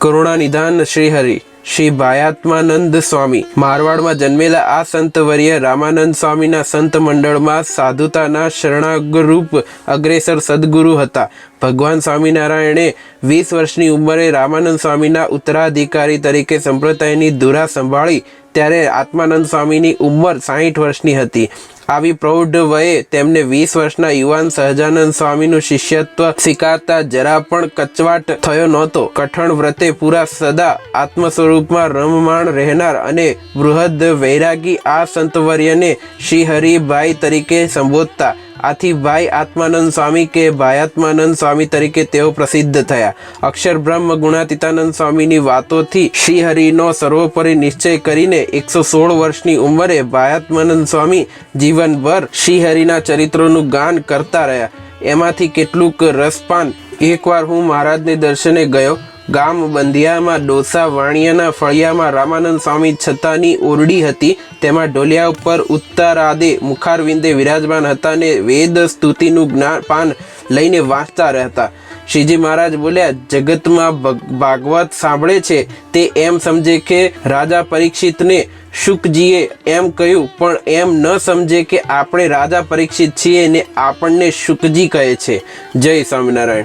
કરુણા નિધાન શ્રીહરિ શ્રી ભાયાત્માનંદ સ્વામી મારવાડમાં જન્મેલા આ સંતવર્ય રામાનંદ સ્વામીના સંત મંડળમાં સાધુતાના શરણાગરૂપ અગ્રેસર સદગુરુ હતા. ભગવાન સ્વામિનારાયણે 20 વર્ષની ઉંમરે રામાનંદ સ્વામીના ઉત્તરાધિકારી તરીકે સંપ્રદાયની ધુરા સંભાળી ત્યારે આત્માનંદ સ્વામીની ઉંમર 60 વર્ષની હતી. આવી પ્રૌઢ વયે તેમને 20 વર્ષના યુવાન સહજાનંદ સ્વામીનું શિષ્યત્વ સ્વીકારતા જરા પણ કચવાટ થયો નહોતો. કઠણ વ્રતે પૂરા સદા આત્મ સ્વરૂપમાં રમમાણ રહેનાર અને બૃહદ વૈરાગી આ સંતવર્યને શ્રી હરિભાઈ તરીકે સંબોધતા. આથી ભાઈ આત્માનંદ સ્વામી કે ભાયાત્માનંદ સ્વામી તરીકે તેઓ પ્રસિદ્ધ થયા. અક્ષર બ્રહ્મ ગુણાતીતાનંદ સ્વામીની વાતોથી શ્રીહરિનો સર્વોપરી નિશ્ચય કરીને 116 વર્ષની ઉંમરે ભાયાત્માનંદ સ્વામી જીવનભર શ્રીહરિના ચરિત્રોનું ગાન કરતા રહ્યા. એમાંથી કેટલુંક રસપાન. એકવાર હું મહારાજને દર્શને ગયો. ગામ બંધિયામાં ડોસા વાણિયાના ફળિયામાં રામાનંદ સ્વામી છતાની ઓરડી હતી. તેમાં ઢોલિયા ઉપર ઉત્તરાદે મુખારવિંદે વિરાજમાન હતા ને વેદ સ્તુતિનું જ્ઞાન પાન લઈને વાંચતા રહેતા. શ્રીજી મહારાજ બોલ્યા, જગતમાં ભાગવત સાંભળે છે તે એમ સમજે કે રાજા પરીક્ષિતને શુકજીએ એમ કહ્યું, પણ એમ ન સમજે કે આપણે રાજા પરીક્ષિત છીએ ને આપણને શુકજી કહે છે. જય સ્વામિનારાયણ.